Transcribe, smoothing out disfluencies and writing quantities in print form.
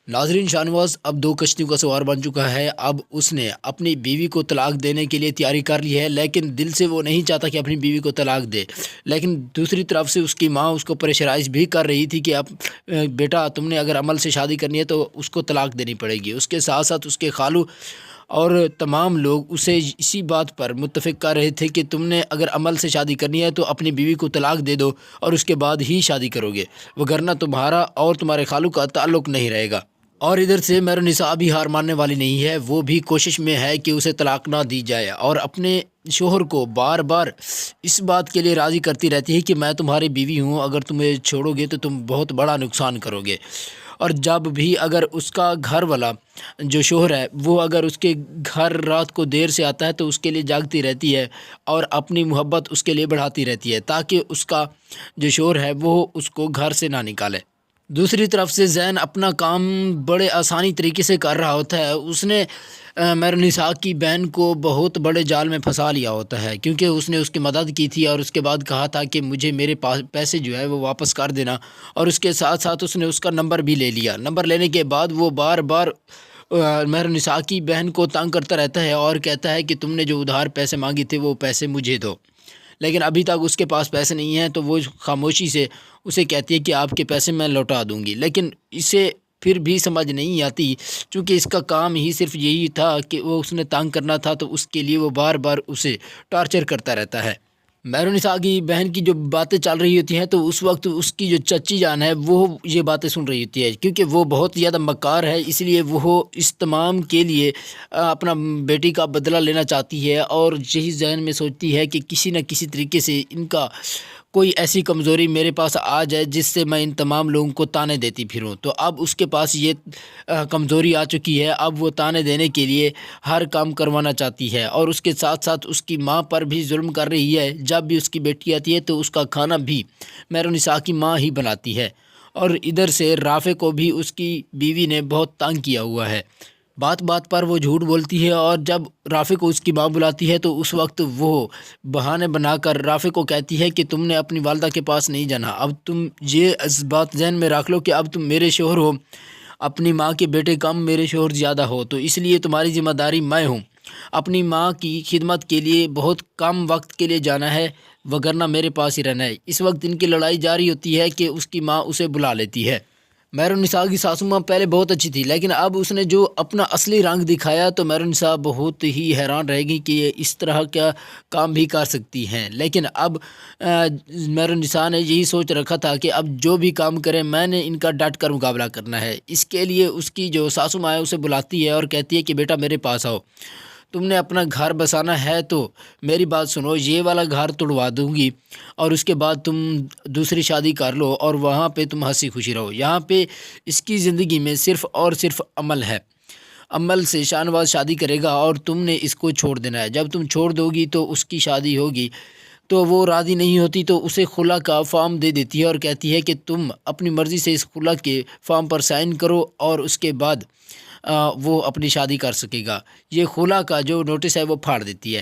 ناظرین، شاہ نواز اب 2 کشتیوں کا سوار بن چکا ہے۔ اب اس نے اپنی بیوی کو طلاق دینے کے لیے تیاری کر لی ہے، لیکن دل سے وہ نہیں چاہتا کہ اپنی بیوی کو طلاق دے۔ لیکن دوسری طرف سے اس کی ماں اس کو پریشرائز بھی کر رہی تھی کہ اب بیٹا تم نے اگر عمل سے شادی کرنی ہے تو اس کو طلاق دینی پڑے گی۔ اس کے ساتھ ساتھ اس کے خالو اور تمام لوگ اسے اسی بات پر متفق کر رہے تھے کہ تم نے اگر عمل سے شادی کرنی ہے تو اپنی بیوی کو طلاق دے دو اور اس کے بعد ہی شادی کرو گے، وگرنہ تمہارا اور تمہارے خالو کا تعلق نہیں رہے گا۔ اور ادھر سے مہرالنساء بھی ہار ماننے والی نہیں ہے، وہ بھی کوشش میں ہے کہ اسے طلاق نہ دی جائے اور اپنے شوہر کو بار بار اس بات کے لیے راضی کرتی رہتی ہے کہ میں تمہاری بیوی ہوں، اگر تمہیں چھوڑو گے تو تم بہت بڑا نقصان کرو گے۔ اور جب بھی اگر اس کا گھر والا جو شوہر ہے وہ اگر اس کے گھر رات کو دیر سے آتا ہے تو اس کے لیے جاگتی رہتی ہے اور اپنی محبت اس کے لیے بڑھاتی رہتی ہے تاکہ اس کا جو شوہر ہے وہ اس کو گھر سے نہ نکالے۔ دوسری طرف سے زین اپنا کام بڑے آسانی طریقے سے کر رہا ہوتا ہے۔ اس نے مہرالنساء کی بہن کو بہت بڑے جال میں پھنسا لیا ہوتا ہے، کیونکہ اس نے اس کی مدد کی تھی اور اس کے بعد کہا تھا کہ مجھے میرے پاس پیسے جو ہے وہ واپس کر دینا، اور اس کے ساتھ ساتھ اس نے اس کا نمبر بھی لے لیا۔ نمبر لینے کے بعد وہ بار بار مہرالنساء کی بہن کو تنگ کرتا رہتا ہے اور کہتا ہے کہ تم نے جو ادھار پیسے مانگے تھے وہ پیسے مجھے دو، لیکن ابھی تک اس کے پاس پیسے نہیں ہیں، تو وہ خاموشی سے اسے کہتی ہے کہ آپ کے پیسے میں لوٹا دوں گی، لیکن اسے پھر بھی سمجھ نہیں آتی، چونکہ اس کا کام ہی صرف یہی تھا کہ وہ اس نے تنگ کرنا تھا، تو اس کے لیے وہ بار بار اسے ٹارچر کرتا رہتا ہے۔ مہرالنساء کی بہن کی جو باتیں چل رہی ہوتی ہیں تو اس وقت اس کی جو چچی جان ہے وہ یہ باتیں سن رہی ہوتی ہے، کیونکہ وہ بہت زیادہ مکار ہے، اس لیے وہ اس تمام کے لیے اپنا بیٹی کا بدلہ لینا چاہتی ہے، اور یہی ذہن میں سوچتی ہے کہ کسی نہ کسی طریقے سے ان کا کوئی ایسی کمزوری میرے پاس آ جائے جس سے میں ان تمام لوگوں کو تانے دیتی پھروں۔ تو اب اس کے پاس یہ کمزوری آ چکی ہے، اب وہ تانے دینے کے لیے ہر کام کروانا چاہتی ہے، اور اس کے ساتھ ساتھ اس کی ماں پر بھی ظلم کر رہی ہے۔ جب بھی اس کی بیٹی آتی ہے تو اس کا کھانا بھی مہرالنساء کی ماں ہی بناتی ہے، اور ادھر سے رافع کو بھی اس کی بیوی نے بہت تنگ کیا ہوا ہے۔ بات بات پر وہ جھوٹ بولتی ہے، اور جب رافع کو اس کی ماں بلاتی ہے تو اس وقت وہ بہانے بنا کر رافع کو کہتی ہے کہ تم نے اپنی والدہ کے پاس نہیں جانا، اب تم یہ اس بات ذہن میں رکھ لو کہ اب تم میرے شوہر ہو، اپنی ماں کے بیٹے کم، میرے شوہر زیادہ ہو، تو اس لیے تمہاری ذمہ داری میں ہوں، اپنی ماں کی خدمت کے لیے بہت کم وقت کے لیے جانا ہے، وگرنہ میرے پاس ہی رہنا ہے۔ اس وقت ان کی لڑائی جاری ہوتی ہے کہ اس کی ماں اسے بلا لیتی ہے۔ مہرالنساء کی ساسو ماں پہلے بہت اچھی تھی، لیکن اب اس نے جو اپنا اصلی رنگ دکھایا تو مہرالنساء بہت ہی حیران رہے گی کہ یہ اس طرح کا کام بھی کر سکتی ہیں۔ لیکن اب مہرالنساء نے یہی سوچ رکھا تھا کہ اب جو بھی کام کریں میں نے ان کا ڈٹ کر مقابلہ کرنا ہے۔ اس کے لیے اس کی جو ساسو ماں ہے اسے بلاتی ہے اور کہتی ہے کہ بیٹا میرے پاس آؤ، تم نے اپنا گھر بسانا ہے تو میری بات سنو، یہ والا گھر توڑوا دوں گی اور اس کے بعد تم دوسری شادی کر لو اور وہاں پہ تم ہنسی خوشی رہو۔ یہاں پہ اس کی زندگی میں صرف اور صرف عمل ہے، عمل سے شاہ نواز شادی کرے گا اور تم نے اس کو چھوڑ دینا ہے۔ جب تم چھوڑ دو گی تو اس کی شادی ہوگی، تو وہ راضی نہیں ہوتی تو اسے خلا کا فارم دے دیتی ہے اور کہتی ہے کہ تم اپنی مرضی سے اس خلا کے فارم پر سائن کرو اور اس کے بعد وہ اپنی شادی کر سکے گا۔ یہ خلا کا جو نوٹس ہے وہ پھاڑ دیتی ہے۔